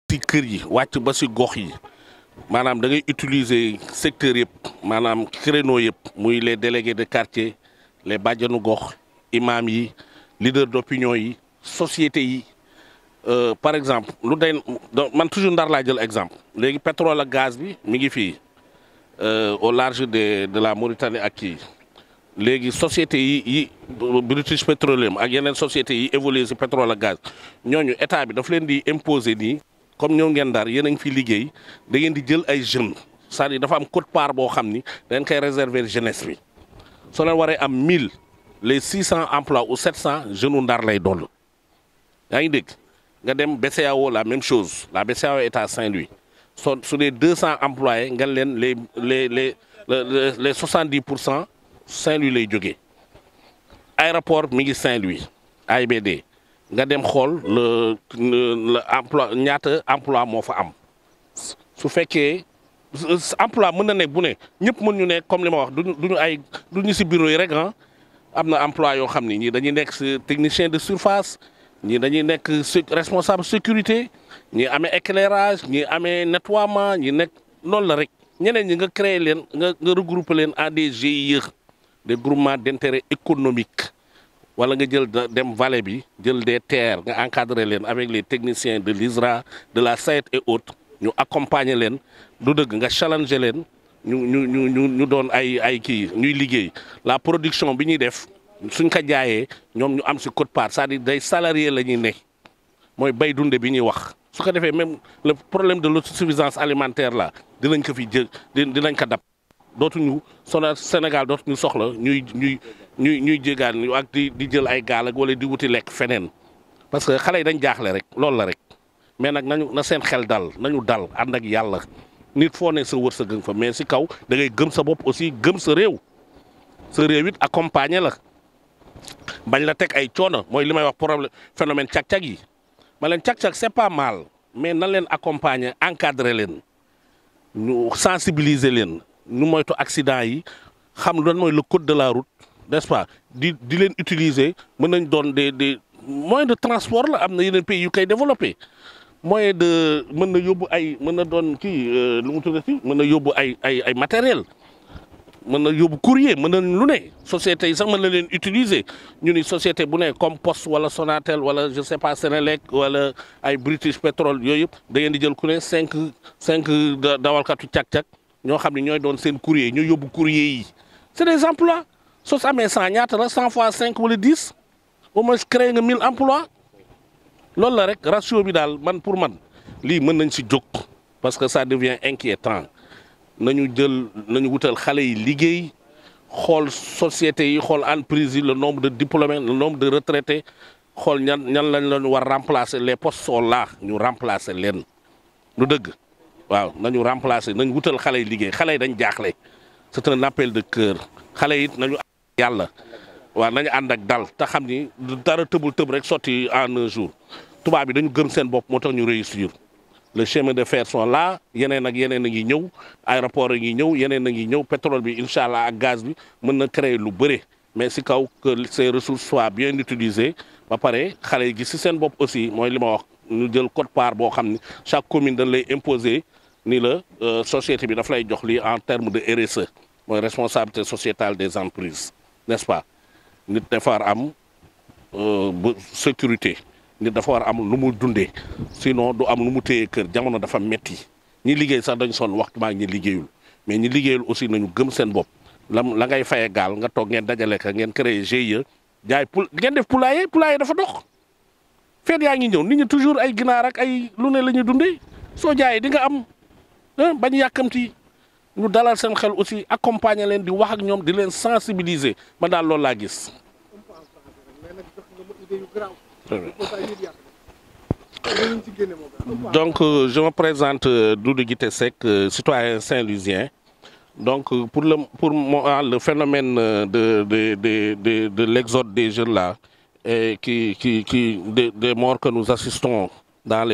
ci kër yi wàcc ba si gox yi maanaam da ngay utiliser secteur yëpp maanaam créneau yëpp muy les délégués de quartier les bàjjanu gox imam yi leader d'opinion yi société yi par exemple lu day man toujours Ndar laa jël exemple léegi pétrole ak gaz bi mi ngi fii au large de la Mauritanie ak kii léegi société yi British Petroleum ak yeneen société yi évolué si pétrole ak gaz ñooñu état bi daf leen di imposer nii comme ñoo ngeen Ndar yéen a ngi fi liggéey da ngeen di jël ay jeunes c'est-à-dire dafa am quote-part boo xam ni da ngeen koy réserver jeunesse bi soo leen waree am 1000 les 600 emplois ou 700 jeunes Ndar lay doon yaa ngi dégg nga dem BCEAO la même chose la BCEAO est à Saint-Louis sur les 200 employés nga leen les 70% Saint-Louis lay jógee aéroport mi ngi Saint-Louis AIBD nga dem xool le emploi ñaata emploi moo fa am su fekkee emploi mën na nekk bu ne ñëpp mën ñu ne comme li ma wax duñu si bureau yi rek ah am na emploi yoo xam ni ñii dañuy nekk si technicien de surface ñii dañuy nekk responsable sécurité ñii amee éclairage ñii amee nettoiement ñi nekk noonu la rek ñeneen ñi nga créer leen nga regrouper leen à des GIE des groupements d'intérêt économique wala nga jël dem vallée bi jël des terres nga encadrer leen avec les techniciens de l'ISRA de la SAED et autres ñu accompagner leen du dëgg nga challenger leen ñu doon ay kii ñuy liggéey la production bi ñuy def suñ ko jaayee ñoom ñu am si quote-part c'est-à-dire day salarié la ñuy ne mooy bay dunde bi ñuy wax su ko defee même le problème de l'autosuffisance alimentaire là dinañ ko fi jël dinañ ko dab dootuñu Sénégal dootuñu soxla ñuy jégaan ak di jël ay gaal ak wala di wuti lekk feneen parce que xale yi dañ jaaxle rek loolu la rek mais nag na seen xel dal nañu dal ànd ak yàlla nit foo ne sa wërsëg nga fa mais si kaw da ngay gëm sa bopp aussi gëm sa réew it accompagner la bañ la teg ay coono mooy li may wax problème phénomène cag-cag yi ma leen cag-cag c'est pas mal mais nan leen accompagner encadrer leen ñu sensibiliser leen ñu moytu accident yi xam lan mooy le code de la route n'est-ce pas di leen utiliser mën nañ doon des moyens de transport la am na yeneen pays yu koy développé moyen de mën na yóbbu mën na doon kii lu mu tuddati mën na yóbbu ay matériel mën na yóbbu courrier mën na lu ne société yi sax mën na leen utiliser ñu ni société bu ne comme Poste wala Sonatel wala je sais pas Senelec wala ay British Petrol yooyu yëpp da ngeen di jël ku ne cinq dawalkatu cag-cag ñoo xam ne ñooy doon seen courrier ñu yóbbu courrier yi c'est des emplois soo amee 100 ñaata la 100 fois 5 wala 10 au moins créé nga 1000 emplois loolu la rek ratio bi daal pour man lii mën nañ si jóg parce que ça devient inquiétant nañu wutal xale yi liggéey xool société yi xool entreprise yi le nombre de diplômés le nombre de retraités xool ñan lañ leen war remplacer les postes sont là ñu remplacer leen lu dëgg waaw nañu remplacer nañu wutal xale yi liggéey xale yi dañ jaaxle c'est un appel de cœur xale yi nañu yàlla waaw nañu ànd ak dal te xam ni dara tëb rek sotti en un jour tubaab bi dañu gëm seen bopp moo tax ñu réussir le chemin de fer sont là yeneen ak yeneen a ngi ñëw aéroport a ngi ñëw yeneen a ngi ñëw pétrole bi incha allah ak gaz bi mën na créer lu bëre mais si kaw que ces ressources soient bien utilisées ba pare xale yi gis si seen bopp aussi mooy li ma wax ñu jël quote-part boo xam ni chaque commune dañ lay imposer ni la société bi daf lay jox lii en terme de RSE mooy responsabilité sociétale des entreprises n'est-ce pas nit dafa war am sécurité nit dafa war am lu mu dundee sinon du am lu mu téye kër jamono dafa metti ñi liggéey sax dañ sonn waxtu maa ñi liggéeyul mais ñi liggéeyul aussi nañu gëm seen bopp la ngay faye gaal nga toog ngeen dajale ka ngeen créé GIE jaay ngeen def poulailler dafa dox feet yaa ngi ñëw nit ñi toujours ay ginaar ak ay lu ne la ñuy dundee soo jaayee di nga am bañ yàkkamti ñu dalal seen xel aussi accompagner leen di wax ak ñoom di leen sensibiliser ma daal loolu laa gis. Donc je me présente Doudou Guité Seck, citoyen saint-louisien. Donc pour moi le phénomène de l'exode des jeunes là et des morts que nous assistons dans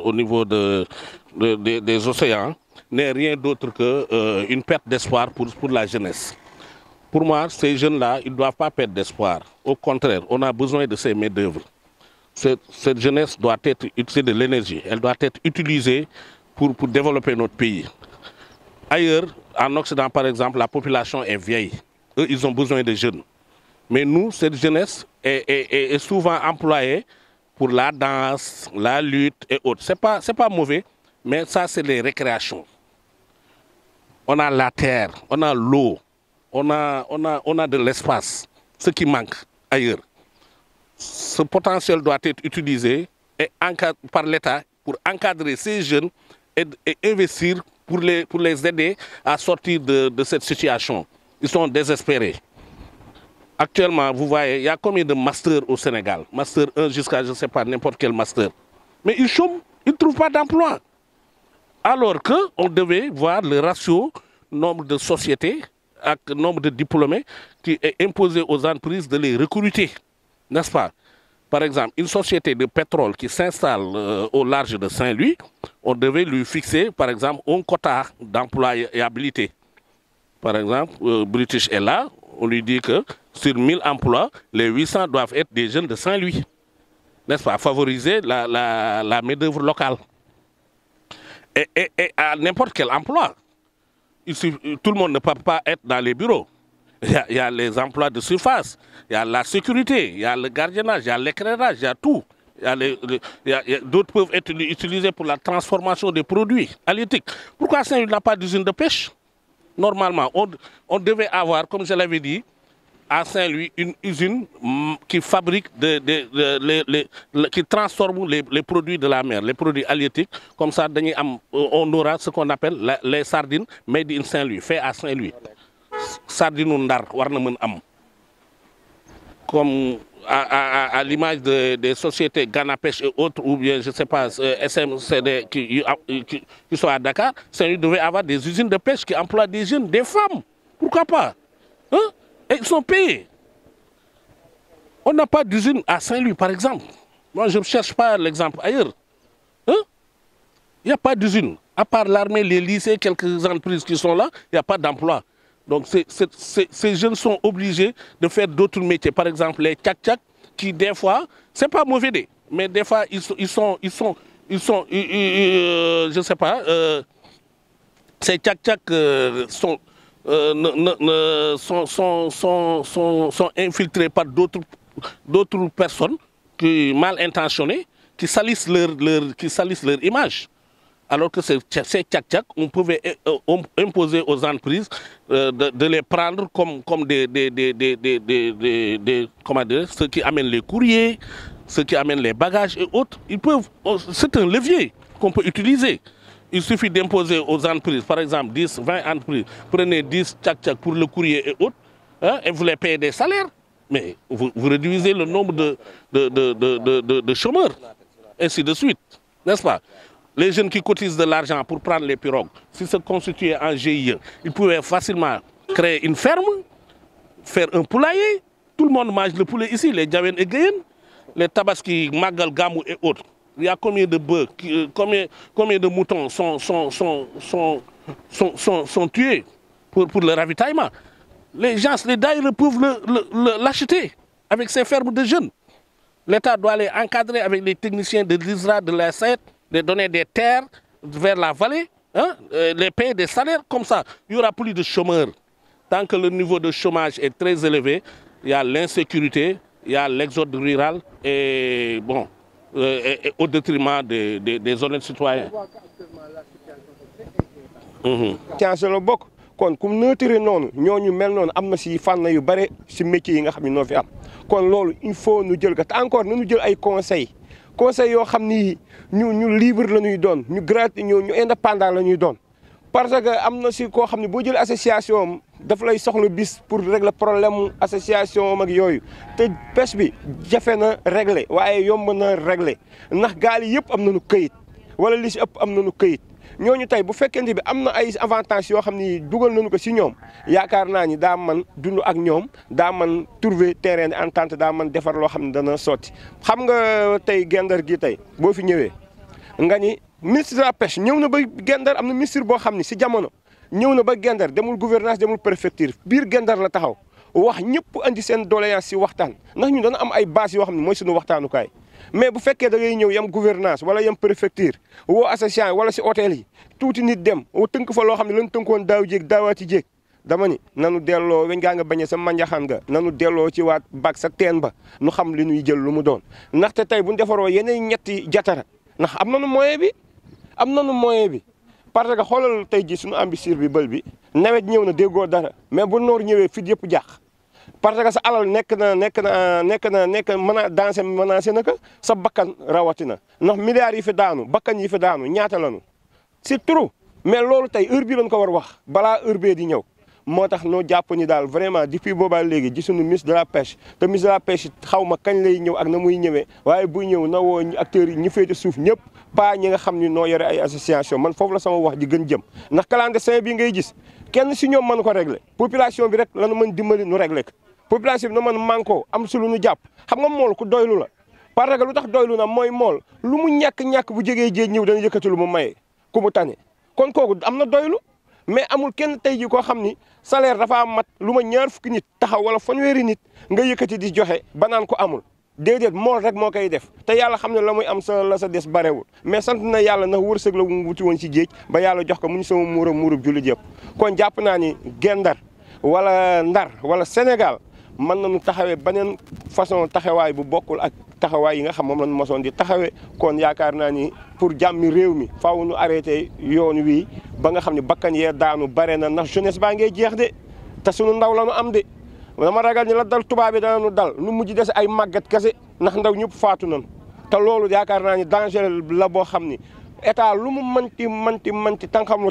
au niveau des océans n'est rien d'autre que une perte d'espoir pour la jeunesse. Pour moi, ces jeunes-là, ils ne doivent pas perdre d'espoir. Au contraire, on a besoin de ces main-d'œuvre. cette jeunesse doit être, c'est de l'énergie, elle doit être utilisée pour développer notre pays. Ailleurs, en Occident par exemple, la population est vieille. Eux, ils ont besoin de jeunes. Mais nous, cette jeunesse est souvent employée pour la danse, la lutte et autres. C'est pas mauvais, mais ça, c'est les récréations. On a la terre, on a l'eau, on a de l'espace, ce qui manque ailleurs. Ce potentiel doit être utilisé par l'État pour encadrer ces jeunes et investir pour les aider à sortir de cette situation. Ils sont désespérés. Actuellement, vous voyez, il y a combien de masters au Sénégal? Master 1 jusqu'à, je ne sais pas, n'importe quel master. Mais ils chôment, ils ne trouvent pas d'emploi. Alors qu'on devait voir le ratio nombre de sociétés avec nombre de diplômés qui est imposé aux entreprises de les recruter. N'est-ce pas? Par exemple, une société de pétrole qui s'installe au large de Saint-Louis, on devait lui fixer, par exemple, un quota d'employabilité. Par exemple, British est là, on lui dit que sur 1000 emplois, les 800 doivent être des jeunes de Saint-Louis. N'est-ce pas? Favoriser la main-d'œuvre locale. Et à n'importe quel emploi. Tout le monde ne peut pas être dans les bureaux. Il y a les emplois de surface, il y a la sécurité, il y a le gardiennage, il y a l'éclairage, il y a tout. D'autres peuvent être utilisés pour la transformation des produits halieutiques. Pourquoi Saint-Louis n'a pas d'usine de pêche? Normalement, on devait avoir, comme je l'avais dit, à Saint-Louis, une usine qui fabrique, qui transforme les produits de la mer, les produits halieutiques. Comme ça, on aura ce qu'on appelle les sardines made in Saint-Louis, fait à Saint-Louis. Sardine ou ndar, comme à l'image des sociétés Ghana Pêche et autres, ou bien, je ne sais pas, SMCD qui sont à Dakar, Saint-Louis devait avoir des usines de pêche qui emploient des jeunes, des femmes. Pourquoi pas? Hein? Et ils sont payés. On n'a pas d'usine à Saint-Louis, par exemple. Moi, je ne cherche pas l'exemple ailleurs. Hein? Il n'y a pas d'usine. À part l'armée, les lycées, quelques entreprises qui sont là, il n'y a pas d'emploi. Donc ces jeunes sont obligés de faire d'autres métiers. Par exemple, les tchak-tchak, qui des fois, ce n'est pas mauvais, mais des fois, ils sont je ne sais pas, ces tchak-tchak sont infiltrés par d'autres personnes mal intentionnées qui salissent leur image. Alors que ces tchak-tchak, on pouvait imposer aux entreprises de les prendre comme comment dire, ceux qui amènent les courriers, ceux qui amènent les bagages et autres. C'est un levier qu'on peut utiliser. Il suffit d'imposer aux entreprises, par exemple 10, 20 entreprises, prenez 10 tchak-tchak pour le courrier et autres, hein, et vous les payez des salaires. Mais vous réduisez le nombre de chômeurs, ainsi de suite, n'est-ce pas? Les jeunes qui cotisent de l'argent pour prendre les pirogues, s'ils se constituaient en GIE, ils pouvaient facilement créer une ferme, faire un poulailler. Tout le monde mange le poulet ici, les Djawen et Gayen, les Tabaski, Magal, Gamou et autres. Il y a combien de bœufs, combien de moutons sont tués pour le ravitaillement. Les gens, les daïres peuvent l'acheter avec ces fermes de jeunes. L'État doit les encadrer avec les techniciens de l'ISRA, de la SAED, de donner des terres vers la vallée, hein, les payer des salaires, comme ça, il n'y aura plus de chômeurs. Tant que le niveau de chômage est très élevé, il y a l'insécurité, il y a l'exode rural, et bon, et au détriment des honnêtes citoyens. Kon kum neutre noonu ñooñu mel noonu am na si fànn yu bare si métiers yi nga xam ne noo fi am kon loolu il faut ñu jël ko te encore nañu jël ay conseils yoo xam ni ñu libre la ñuy doon ñu gratuit ñu indépendant la ñuy doon parce que am na si koo xam ne boo jël association am daf lay soxla bis pour régler problème association am ak yooyu te pêche bi jafe na régler waaye yomb na régler ndax gaal yi yëpp am nañu këyit wala li si ëpp am nañu këyit. ñooñu tey bu fekkente bi am na ay avantages yoo xam ni dugal nañu ko si ñoom yaakaar naa ni daa man dund ak ñoom daa man trouver terrain d'entente daa man defar loo xam ne dana sotti xam nga tey Gendar gi tey boo fi ñëwee nga ni ministre de la pêche ñëw na ba Gendar am na ministre boo xam ni si jamono ñëw na ba Gendar demul gouvernance demul préfecture biir Gendar la taxaw wax ñëpp andi seen doléance si waxtaan ndax ñun dana am ay base yoo xam ne mooy suñu waxtaanukaay mais bu fekkee da ngay ñëw yam gouvernance wala yam préfecture woo association wala si hôtel yi tuuti nit dem tënk fa loo xam ne lan tënkoon daaw jéeg daawaati jéeg dama ni nanu delloo weñ gaa nga bañe sa manjaxaan nga nanu delloo ci waat bag sa teen ba nu xam li ñuy jël lu mu doon ndaxte tey bu ñu defaroo yeneen ñetti jatara ndax am nanu moyen bi parce que xoolal tey ji suñu ambisir bi bël bi nawet ñëw na déggoo dara mais bu noor ñëwee fit yëpp jàq parce que sa alal nekk menacé na ko sa bakkan rawatina ndax milliards yi fi daanu bakkan yi fi daanu ñaata lanu c'est trop mais loolu tey heure bi lañ ko war wax balaa heure bee di ñëw moo tax noo jàpp ni daal vraiment depuis boobaa léegi gisuñu ministre de la pêche te ministre de la pêche xaw ma kañ lay ñëw ak na muy ñëwee waaye buy ñëw na woo acteurs yi ñi féete suuf ñëpp pas ñi nga xam ni noo yore ay association man foofu la sama wax ji gën jëm ndax clandestin bi ngay gis kenn si ñoom mën ko régler population bi rek lanu mën dimbali nu régler ko population bi na mën manko am su lu nu jàpp xam nga mool ku doylu la parce que lu tax doylu na mooy mool lu mu ñàkk-ñàkk bu jegee jéej ñëw dana yëkkati lu mu maye ku mu tane kon kooku am na doylu mais amul kenn tey ji koo xam ni salaire dafa mat lu ma ñaar fukki nit taxaw wala fanweeri nit nga yëkkati di joxe ba naan ko amul déedéet mool rek moo koy def te yàlla xam ne la muy am la sa des barewul mais sant na yàlla ndax wërsëg la mu wuti woon ci géej ba yàlla jox ko mu ñu sama muurub jullit yëpp kon jàpp naa ni Gendar wala Ndar wala Sénégal mën nañu taxawee beneen façon taxawaay bu bokkul ak taxawaay yi nga xam moom lañu mosoon di taxawee kon yaakaar naa ni pour jàmmi réew mi faaw nu arrêté yoon wii ba nga xam ne bakkan yee daanu bare na ndax jeunesse baa ngay jeex de te sunu ndaw la nu am de dama ragal ni la dal tubaab bi dana nu dal nu mujj des ay màggat kese ndax ndaw ñëpp faatu nañu te loolu yaakaar naa ni danger la boo xam ni état lu mu manti tànqamlu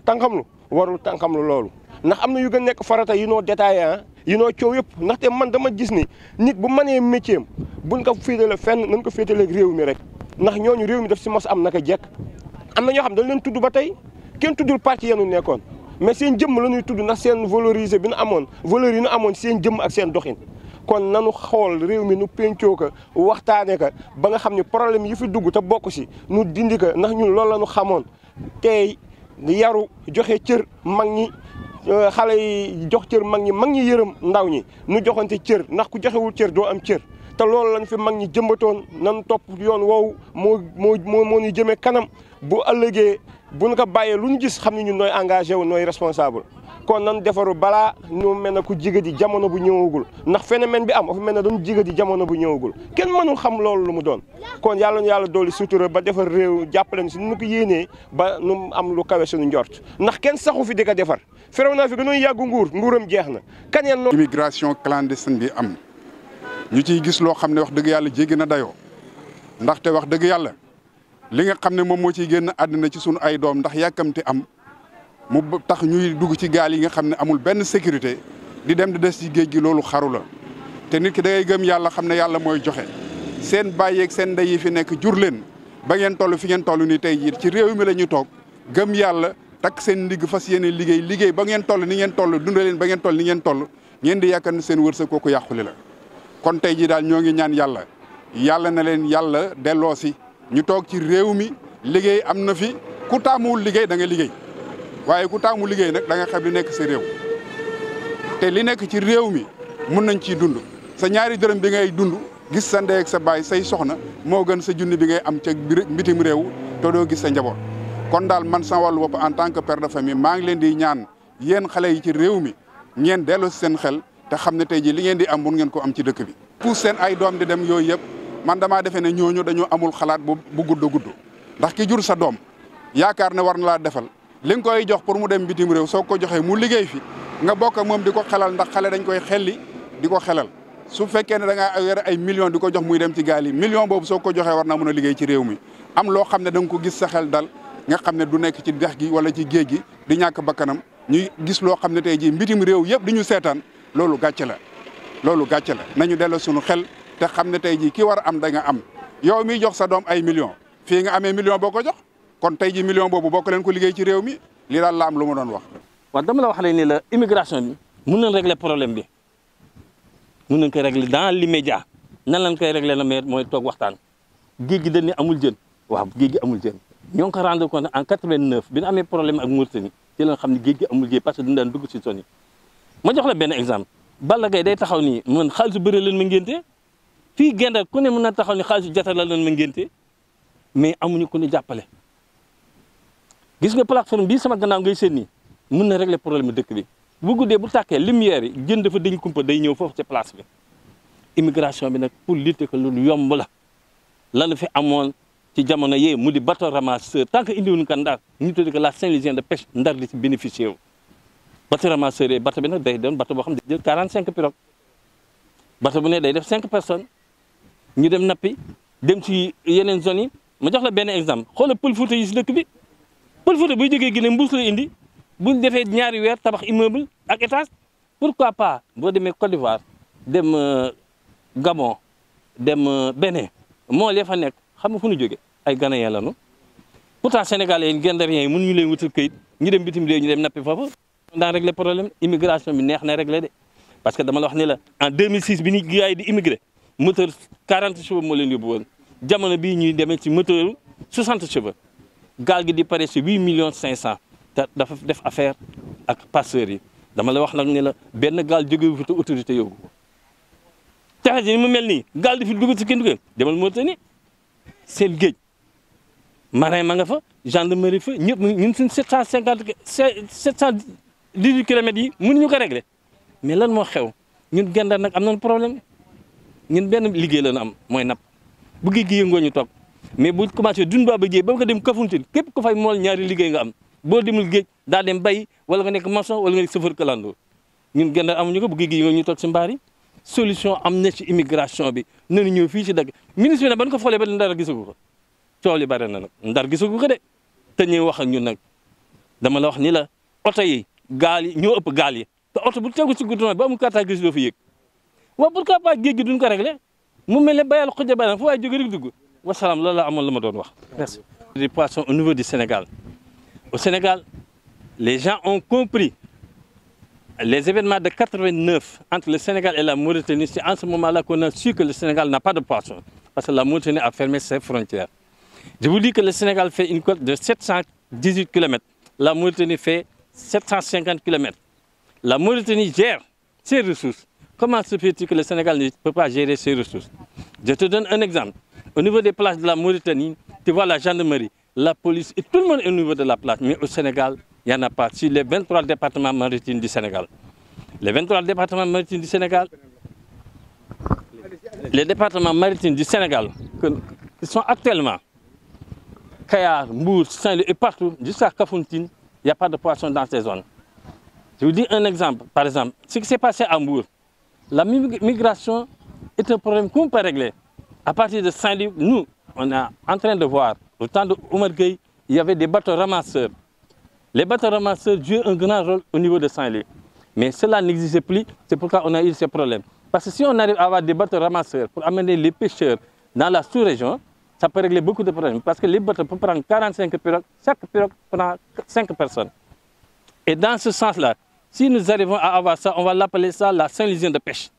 warul tànqamlu loolu ndax am na yu gën nekk farata yi noo détaillé yi noo coow yëpp ndaxte man dama gis ni nit bu mënee métier am buñ ko féetale fenn nañ ko féetaleeg réew mi rek ndax ñooñu réew mi daf si mos am naka jekk am na ñoo xam dañ leen tudd ba tey kenn tuddul parti yenu nekkoon mais seen jëmm la ñuy tudd ndax seen valoriser bi nu amoon valeur yi nu amoon seen jëmm ak seen doxin kon nanu xool réew mi nu pencoo ko waxtaane ko ba nga xam ne problème yi fi dugg te bokk si nu dindi ko ndax ñun loolu la ñu xamoon tey yaru joxe cër mag ñi xale yi jox cër mag ñi yërëm ndaw ñi nu joxante cër ndax ku joxewul cër doo am cër te loolu lañ fi mag ñi jëmbatoon nan topp yoon woowu moo ñu jëmee kanam bu ëllëgee bu ñu ko bàyyee lu ñu gis xam ne ñun nooy engagé wu nooy responsable kon nan defaru balaa ñu mel ne ku jigadi jamono bu ñëwagul ndax phénomène bi am dafa mel ne dañu jigadi jamono bu ñëwagul kenn mënul xam loolu lu mu doon kon yàlla ñu yàlla dooli sutura ba defar réew jàppale si nu ko yéenee ba nu am lu kawe suñu njort ndax kenn saxu fi di ko defar ferew naa fi gënoon yàggu nguuram jeex na kaneen no immigration clandestine bi am ñu ciy gis loo xam ne wax dëgg yàlla jéggi na dayoo ndaxte wax dëgg yàlla li nga xam ne moom moo ciy génn àddina ci sunu ay doom ndax yàkkamti am mu tax ñuy dugg ci gaal yi nga xam ne amul benn sécurité di dem di des ci géej gi loolu xaru la te nit ki da ngay gëm yàlla xam ne yàlla mooy joxe seen baay ak seen ndey yi fi nekk jur leen ba ngeen toll fi ngeen toll nii tey jii ci réew mi la ñu toog gëm yàlla takk seen ndigg fas yéene liggéey ba ngeen toll ni ngeen toll dundal leen ba ngeen toll ni ngeen toll ngeen di yaakaar ne seen wërsëg kooku yàquli la kon tey jii daal ñoo ngi ñaan yàlla na leen yàlla delloo si ñu toog ci réew mi liggéey am na fi ku taamuwul liggéey da nga liggéey waaye ku taamu liggéey nag da nga xam li nekk sa réew te li nekk ci réew mi mun nañ ciy dund sa ñaari dërëm bi ngay dund gis sa ndey ak sa baay say soxna moo gën sa junni bi ngay am ca bitim réew te doo gis sa njaboot kon daal man sama wàllu bopp en tant que père de famille maa ngi leen di ñaan yéen xale yi ci réew mi ngeen delloo si seen xel te xam ne tey jii li ngeen di am mun ngeen ko am ci dëkk bi. pour seen ay doom di dem yooyu yëpp man damaa defee ne ñooñu dañoo amul xalaat bu gudd ndax ki jur sa doom yaakaar ne war na laa defal li nga koy jox pour mu dem bitim réew soo ko joxee mu liggéey fi nga bokk ak moom di ko xelal ndax xale dañ koy xelli di ko xelal su fekkee ne da ngaa yore ay millions di ko jox muy dem ci gaal yi million boobu soo ko joxee war naa mën a liggéey ci réew mi am loo xam ne da nga ko gis sa xel dal nga xam ne du nekk ci dex gi wala ci géej gi di ñàkk bakkanam ñuy gis loo xam ne tey jii mbitim réew yëpp di ñu seetaan loolu gàcce la nañu delloo suñu xel te xam ne tey jii ki war a am da nga am yow miy jox sa doom ay millions fii nga amee million boo ko jox kon tey jii million boobu bokk leen ko liggéey ci réew mi lii daal la am lu ma doon wax. waaw dama la wax rek ni la immigration bi mun nañ régler problème bi mun nañ koy régler dans l'immédiat nan lañ koy régler na mais mooy toog waxtaan géej gi dañ ne amul jën waaw géej gi amul jën ñoo ngi ko rendre compte en 89 bi ñu amee problème ak Mauritanie ci la xam ne géej gi amul jën parce que dañu daan dugg si zone yi ma jox la benn exemple Balla Gaye day taxaw nii man xaalis bu bëri leen ma ngénte fii Guet-Ndar ku ne mën na taxaw ni xaalisu Jata la lan ma ngénte mais amuñu ku ñu jàppale. gis nga plateforme bii sama gannaaw ngay seen nii mën na régler problème dëkk bi bu guddee bu tàkkee lumière yi jën dafa dañ kumpa day ñëw foofu ci place bi. immigration bi nag pour lutter ko loolu yomb la lan fi amoon ci jamono yee mu di bateau ramasseur tant que indiwuñu ko Ndar ñu tuddee ko la Saint-Louisien de pêche Ndar di ci bénéficié wu. bateau ramasseur yi bateau bi nag day doon bateau boo xam ne day jël 45 pirogues bateau bu ne day def 5 personnes ñu dem nappi dem ci yeneen zones yi ma jox la benn exemple xoolal Pël Fuuta yi si dëkk bi Pël Fuuta buy jógee Guinée mbuus la indi buñ defee ñaari weer tabax immeuble ak étage pourquoi pas boo demee Côte d'Ivoire dem Gabon dem Bénin moo lee fa nekk xam nga fu ñu jóge ay Ghanéens lañu pourtant sénégalais yi Guet-Ndariens yi mënuñu leen wutal këyit ñu dem bitim réew ñu dem nappi foofu daan régler problème immigration bi neex na régler de parce que dama la wax ni la en 2006 bi ni gars yi di immigré moteur 40 chevaux moo leen yóbbu woon jamono bii ñuy demee ci moteur 60 chevaux gaal gi di pare si 8 millions 500 te dafa def affaire ak passeurs yi dama la wax nag ni la benn gaal jógewu fi te autorité yóbbu ko texe ji ni mu mel nii gaal di fi dugg ci kenn dugg demal Mauritanie seen géej marin ma nga fa gendarmerie fa ñëpp ñun suñ 718 kilomètres yi mënuñu ko régler mais lan moo xew ñun Guet-Ndar nag am nañu problème ñun benn liggéey la ñu am mooy napp bu géej gi yëngoo ñu toog mais bu commencé dun ba jéey ba nga dem Kafountine képp ku fay mool ñaari liggéey nga am boo demul géej daa dem bay wala nga nekk maçon wala nga nekk chauffeur kalandoo ñun Guet-Ndar amuñu ko bu géej gi yëngoo ñu toog si mbaar yi solution am na ci immigration bi nañu ñëw fii ci dëkk ministre bi nag ban ko foolee ba Ndar gisagu ko coow li bare na nag Ndar gisagu ko de te ñuy wax ak ñun nag dama la wax ni la oto yi gaal yi ñoo ëpp gaal yi te oto bu tegu ci goudron ba amul carte grise doo fi yëg waaw pourquoi pas géej gi duñ ko réglé mu mel ne bayal xuja bayal fu waaye jóge rek dugg wasalaam loolu la amoon la ma doon wax merci. Des poissons au niveau du Sénégal au Sénégal les gens ont compris les événements de 89 entre le Sénégal et la Mauritanie. C'est en ce moment-là qu'on a su que le Sénégal n'a pas de poissons parce que la Mauritanie a fermé ses frontières. Je vous dis que le Sénégal fait une côte de 718 km. La Mauritanie fait 750 km. La Mauritanie gère ses ressources. Comment se fait-il que le Sénégal ne peut pas gérer ses ressources? Je te donne un exemple. Au niveau des plages de la Mauritanie, tu vois la gendarmerie, la police et tout le monde est au niveau de la plage. Mais au Sénégal, il n'y en a pas. Sur les 23 départements maritimes du Sénégal. Les 23 départements maritimes du Sénégal, les départements maritimes du Sénégal, qui sont actuellement Kayar, Mbour, Saint-Louis et partout, jusqu'à Kafountine, il n'y a pas de poissons dans ces zones. Je vous dis un exemple, par exemple, ce qui s'est passé à Mbour. La migration est un problème qu'on peut régler. À partir de Saint-Louis, nous, on est en train de voir, au temps de Oumar Gueye, il y avait des bateaux ramasseurs. Les bateaux ramasseurs jouent un grand rôle au niveau de Saint-Louis. Mais cela n'existe plus, c'est pourquoi on a eu ces problèmes. Parce que si on arrive à avoir des bateaux ramasseurs pour amener les pêcheurs dans la sous-région, ça peut régler beaucoup de problèmes. Parce que les bateaux peuvent prendre 45 pirogues, chaque pirogue prend 5 personnes. Et dans ce sens-là, si nous arrivons à avoir ça, on va l'appeler ça la Saint-Louisien de pêche.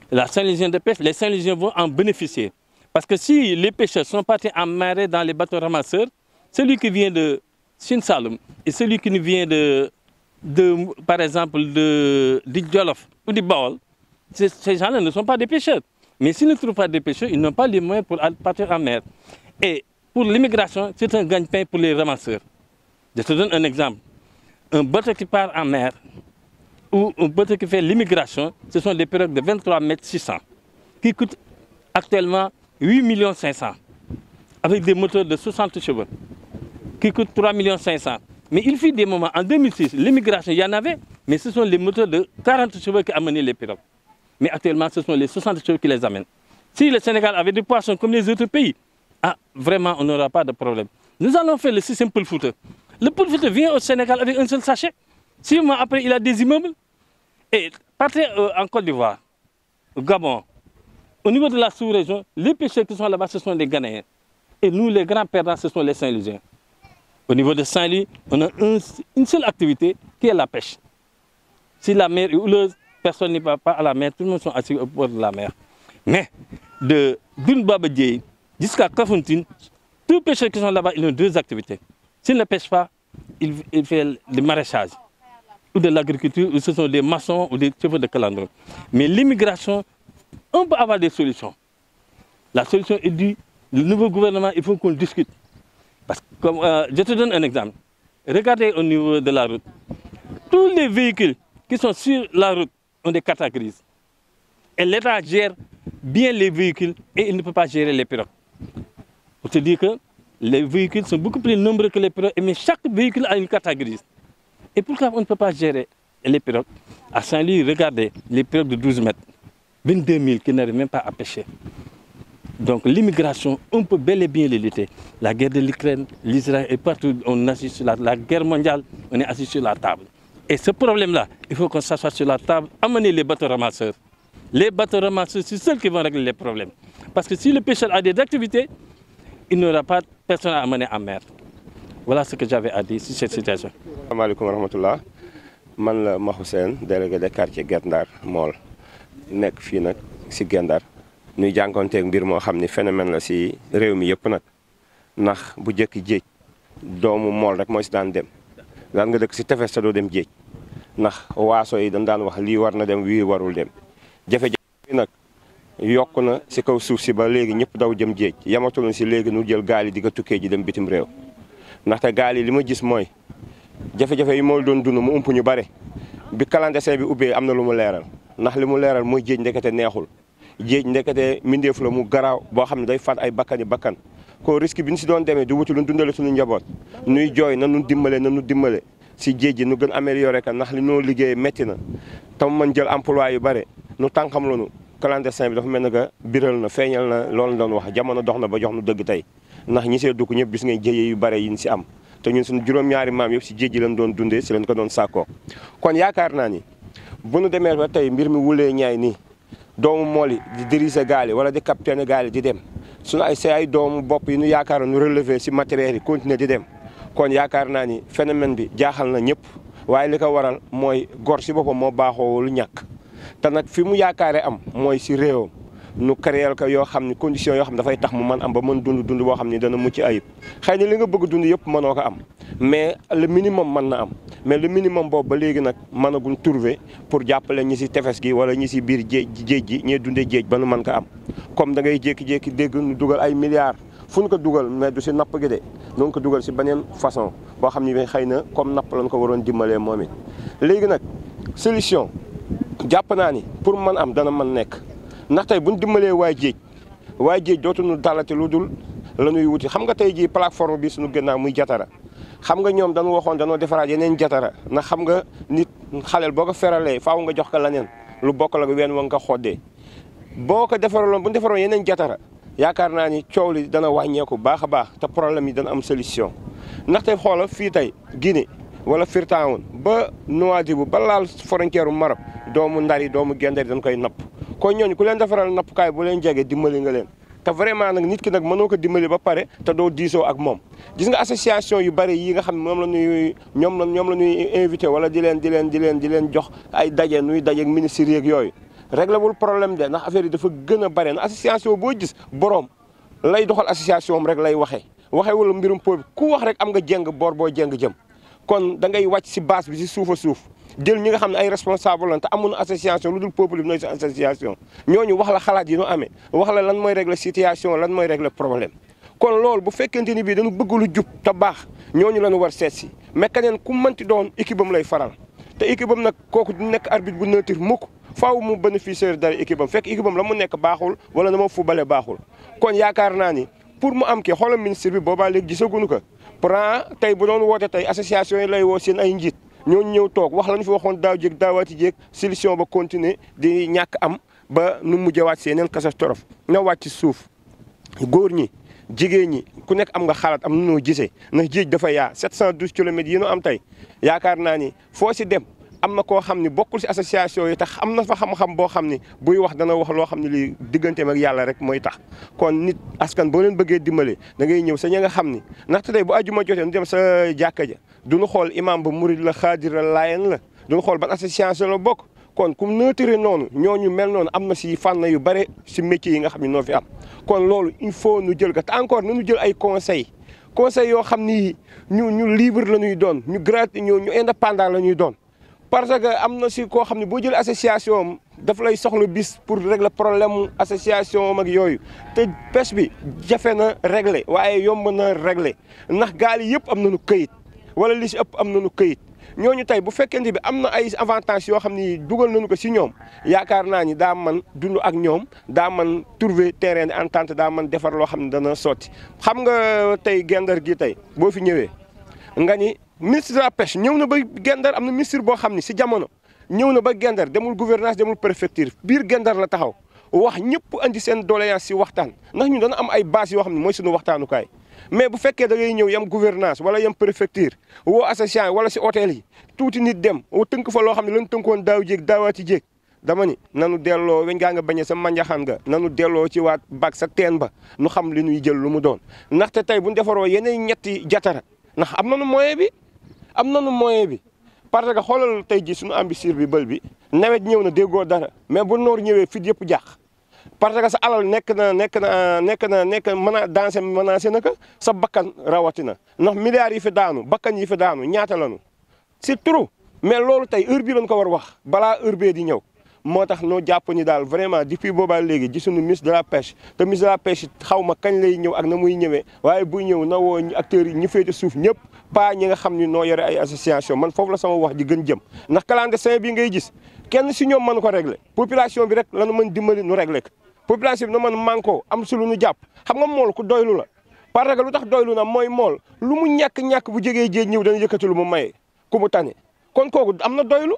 La Saint-Louisien de pêche, les Saint-Louisiens vont en bénéficier. Parce que si les pêcheurs sont partis en marée dans les bateaux ramasseurs, celui qui vient de Sine Saloum et celui qui vient par exemple, de Djolof ou du Baol, ces gens-là ne sont pas des pêcheurs. Mais s'ils ne trouvent pas des pêcheurs, ils n'ont pas les moyens pour partir en mer. Et pour l'immigration, c'est un gagne-pain pour les ramasseurs. Je te donne un exemple. Un bateau qui part en mer ou un bateau qui fait l'immigration, ce sont des pirogues de 23 mètres 600 qui coûtent actuellement 8 500 000 avec des moteurs de 60 chevaux qui coûtent 3 500 000. Mais il fut des moments, en 2006, l'immigration, il y en avait, mais ce sont les moteurs de 40 chevaux qui amenaient les pirogues. Mais actuellement, ce sont les 60 chevaux qui les amènent. Si le Sénégal avait des poissons comme les autres pays, vraiment, on n'aura pas de problème. Nous allons faire le système Pël Fuuta. Le Pël Fuuta vient au Sénégal avec un seul sachet. 6 mois après, il a des immeubles. Et partez en Côte d'Ivoire, au Gabon, au niveau de la sous-région, les pêcheurs qui sont là-bas, ce sont les Ghanéens. Et nous, les grands perdants, ce sont les Saint-Louisiens. Au niveau de Saint-Louis, on a une seule activité qui est la pêche. Si la mer est houleuse, personne ne va pas à la mer, tout le monde sont assis au bord de la mer. Mais de Dunbaba Dieye jusqu'à Kafountine, tous les pêcheurs qui sont là-bas, ils ont 2 activités. S'ils ne pêchent pas, ils font du maraîchage ou de l'agriculture, ou ce sont des maçons ou des chevaux de calandre. Mais l'immigration On peut avoir des solutions. La solution est due, le nouveau gouvernement, il faut qu'on discute. Parce que, comme, je te donne un exemple. Regardez au niveau de la route. Tous les véhicules qui sont sur la route ont des cartes grises. Et l'État gère bien les véhicules et il ne peut pas gérer les pirogues. Pour te dire que les véhicules sont beaucoup plus nombreux que les pirogues, mais chaque véhicule a une carte grise. Et pourquoi on ne peut pas gérer les pirogues? À Saint-Louis, regardez les pirogues de 12 mètres, 22 000 qui n'arrivent même pas à pêcher. Donc l'immigration, on peut bel et bien les lutter. La guerre de l'Ukraine, l'Israël et partout, on assiste sur la guerre mondiale, on est assis sur la table. Et ce problème-là, il faut qu'on s'assoie sur la table, amener les bateaux ramasseurs. Les bateaux ramasseurs, c'est ceux qui vont régler les problèmes. Parce que si le pêcheur a des activités, il n'aura pas personne à amener en mer. Voilà ce que j'avais à dire sur cette situation. Assalamu alaikum wa rahmatullah. Man la Mahou Sène, délégué de quartier Guet Ndar Mool nekk fii nag si Guet Ndar ñuy jànkoonteeg mbir moo xam ni phénomène la si réew mi yëpp nag ndax bu jëkk géej doomu mool rek mooy si daan dem daan nga dëkk si tefes te doo dem géej ndax waaso yi dañ daan wax lii war na dem wii warul dem jafe-jafe bi nag yokk na si kaw suuf si ba léegi ñëpp daw jëm géej yamatul si léegi nu jël gaal yi di ko tukkee ji dem bitim réew ndaxte gaal yi li ma gis mooy jafe-jafe yi moo doon dund mu ump ñu bare bi clandestin bi ubbee am na lu mu leeral ndax li mu leeral mooy géej ndekete neexul géej ndekete mindeef la mu garaaw boo xam ne day faat ay bakkani bakkan ko risque bi ñu si doon demee di wuti lu dundale suñu njaboot nuy jooy na nu dimbale si géej gi nu gën amélioré ka ndax li noo liggéey métti na tam man jël emploi yu bare nu tànkam lanu clandestin bi dafa mel ne que biral na feeñal na loolu doon wax jamono dox na ba jox nu dëgg tey ndax ñi see dugg ñëpp gis ngay jëye yu bare yi ñu si am te ñun suñu juróom-ñaari maam yëpp si géej gi lañ doon dundee si lañ ko doon sàkkoo kon yaakaar naa ni bu nu demee ba tey mbir mi wulee ñaay nii doomu mool yi di diriger gaal yi wala di capitaine gaal yi di dem suñu ay doomu bopp yi nu yaakaar nu relever si matériel yi continuer di dem kon yaakaar naa ni phénomène bi jaaxal na ñëpp waaye li ko waral mooy gor si boppam moo baaxoowul ñàkk te nag fi mu yaakaaree am mooy si réewam nu créer ko yoo xam ne conditions yoo xam ne dafay tax mu mën am ba mën dund boo xam ne dana mucc ayib xëy na li nga bëgg dund yëpp mënoo ko am mais le minimum mën na am mais le minimum boobu ba léegi nag mënaguñ trouver pour jàppale ñi si tefes gi wala ñi si biir géej gi ñee dundee géej ba nu mën ko am comme da ngay jékki-jékki dégg nu dugal ay milliards fu ñu ko dugal mais du si napp gi de nu ko dugal si beneen façon boo xam ne xëy na comme napp lañ ko waroon dimbalee moom it léegi nag solution jàpp naa ni pour mën am dana mën nekk ndax tey bu ñu dimbalee waa géej dootuñu dalati lu dul la ñuy wuti xam nga tey jii plateforme bi suñu gannaaw muy jatara xam nga ñoom dañu waxoon dañoo defaraat yeneen jatara ndax xam nga nit xaleel boo ko feralee faaw nga jox ko leneen lu bokk la ween wa nga ko xoddee boo ko defaraloon bu ñu defaroon yeneen jatara yaakaar naa ni coow li dana wàññeeku baax a baax te problème yi dana am solution ndaxte xoola fii tey Guinée wala Freetown ba Nouadhibou ba laal frontière u Maroc doomu Ndar doomu Gendar dañ koy napp kon ñooñu ku leen defaral nappukaay bu leen jege dimbali nga leen te vraiment nag nit ki nag mënoo ko dimbali ba pare te doo diisoo ak moom gis nga association yu bari yi nga xam ne ñoom la ñuy invité wala di leen jox ay daje nuy daje ak ministres yeeg yooyu réglé wul problème de ndax affaire yi dafa gën a bare na association boo gis borom lay doxal association am rek lay waxewul mbirum peuple ku wax rek am nga jeng boor boo jeng jëm kon da ngay wàcc si base bi si suuf a suuf jël ñi nga xam ne ay responsable lan te amuñu association lu dul peuple bi nooy sa association ñooñu wax la xalaat yi ñu amee wax la lan mooy régler situation lan mooy régler problème kon loolu bu fekkente ni bii dañu bëgg lu jub te baax ñooñu lañu war seet si mais keneen ku mënti doon équipe am lay faral te équipe am nag kooku du nekk arbitre bu neutre mukk faaw mu bénéficiaire dara équipe am fekk équipe am la mu nekk baaxul wala na ma fubale baaxul kon yaakaar naa ni pour mu am ki xoolal ministre bi boobaa léegi gisaguñu ko pourtant tey bu doon woote tey association yi lay woo seen ay njiit ñooñu ñëw toog wax lañu fi waxoon daaw jéeg daawaati jéeg solution ba continuer di ñàkk am ba nu mujjewaat si yeneen catastrophe na wàcc suuf góor ñi jigéen ñi ku nekk am nga xalaat am nu noo gisee ndax géej dafa yaa 712 kilomètres yi nu am tey yaakaar naa ni foo si dem am na koo xam ni bokkul si association yi tax am na fa xam-xam boo xam ni buy wax dana wax loo xam ne lii digganteem ak yàlla rek mooy tax kon nit askan boo leen bëggee dimbale da ngay ñëw sa ña nga xam ni ndaxte tey bu àjjuma jotee nu dem sa jàkka ja duñu xool imam ba murid la xaadir la laayeen la duñu xool ban association la bokk kon kum neutre noonu ñooñu mel noonu am na si fànn yu bare si métiers yi nga xam ne noo fi am kon loolu il faut nu jël ko te encore nañu jël ay conseil yoo xam ni ñu libre la ñuy doon ñu gratuit ñu indépendant la ñuy doon parce que am na si koo xam ne boo jël association am daf lay soxla bis pour régler problème association am ak yooyu te pêche bi jafe na régler waaye yomb na régler ndax gaal yi yëpp am nañu këyit wala li si ëpp am nañu këyit ñooñu tey bu fekkente bi am na ay avantages yoo xam ni dugal nañu ko si ñoom yaakaar naa ni daa man dund ak ñoom daa man trouver terrain d'entente daa man defar loo xam ne dana sotti. xam nga tey Gendar gi tey boo fi ñëwee nga ni ministre de la pêche ñëw na ba Gendar am na ministre boo xam ni si jamono ñëw na ba Gendar demul gouvernance demul préfecture biir Gendar la taxaw wax ñëpp andi seen doléance si waxtaan ndax ñun dana am ay base yoo xam ne mooy suñu waxtaanukaay. mais bu fekkee da ngay ñëw yam gouvernance wala yam préfecture woo association wala si hôtel yi tuuti nit dem tënk fa loo xam ne lan tënkoon daaw jéeg daawaati jéeg dama ni nanu delloo weñ gaa nga bañe sa manjaxaan nga nanu delloo ci waat bag sa teen ba nu xam li ñuy jël lu mu doon ndaxte tey bu ñu defaroo yeneen ñetti jatara ndax am nanu moyen bi parce que xoolal tey ji suñu ambisir bi bël bi nawet ñëw na déggoo dara mais bu noor ñëwee fit yëpp jàq parce que sa alal nekk menacé na ko sa bakkan rawatina ndax milliards yi fi daanu bakkan yi fi daanu ñaata lanu c'est trop mais loolu tey heure bii lañ ko war wax balaa heure bee di ñëw moo tax noo jàpp ni daal vraiment depuis boobaa léegi gisuñu ministre de la pêche te ministre de la pêche xaw ma kañ lay ñëw ak na muy ñëwee waaye buy ñëw na woo acteurs yi ñu féete suuf ñëpp pas ñi nga xam ni noo yore ay association man foofu la sama wax ji gën jëm ndax clandestin bi ngay gis kenn si ñoom mën ko régler population bi rek lanu mën dimbali nu régler ko population bi na mën manko am si lu nu jàpp xam nga mool ku doylu la parce que lu tax doylu na mooy mool lu mu ñàkk-ñàkk bu jógee géej ñëw dana yëkkati lu mu maye ku mu tane kon kooku am na doylu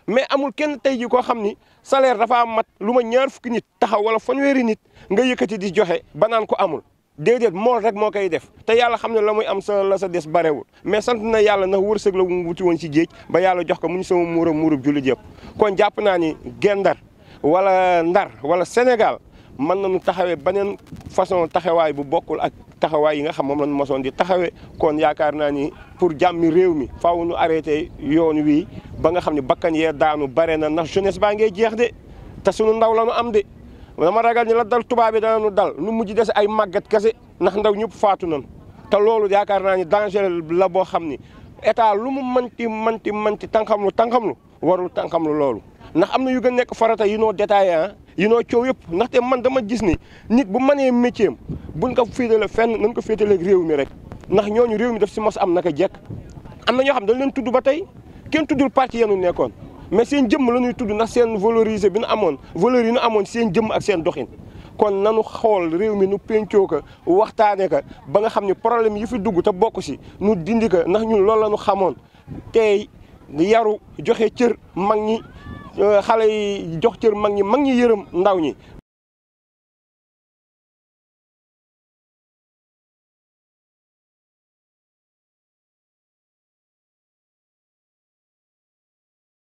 mais amul kenn tey ji koo xam ni salaire dafa mat lu ma ñaar fukki nit taxaw wala fanweeri nit nga yëkkati di joxe ba naan ko amul déedéet mool rek moo koy def te yàlla xam ne la muy am la sa des barewul mais sant na yàlla ndax wërsëg la mu wuti woon si géej ba yàlla jox ko mu ñu sama muurub jullit yëpp kon jàpp naa ni Gendar wala Ndar wala Sénégal mën nañu taxawee beneen façon taxawaay bu bokkul ak taxawaay yi nga xam moom lañu mosoon di taxawee kon yaakaar naa ni pour jàmmi réew mi faaw ñu arrêté yoon wi ba nga xam ne bakkan yee daanu bare na ndax jeunesse baa ngay jeex de te sunu ndaw la ñu am de dama ragal ni la dal tubaab bi dana nu dal nu mujj des ay màggat kese ndax ndaw ñëpp faatu nañu te loolu yaakaar naa ni danger la boo xam ni état lu mu mënti tànqamlu warul tànqamlu loolu ndax am na yu gën nekk farata yi noo détaillé yi noo coow yëpp ndaxte man dama gis ni nit bu mënee métier am buñ ko féetale fenn nañ ko féetaleeg réew mi rek ndax ñooñu réew mi daf si mos am naka jekk am na ñoo xam dañ leen tudd ba tey kenn tuddul parti yenu nekkoon mais seen jëmm la ñuy tudd ndax seen valoriser bi nu amoon valeur yi nu amoon seen jëmm ak seen doxin kon nanu xool réew mi nu pencoo ko waxtaane ko ba nga xam ne problème yi fi dugg te bokk si nu dindi ko ndax ñun loolu la ñu xamoon tey yaru joxe cër mag ñi xale yi jox cër mag ñi yërëm ndaw ñi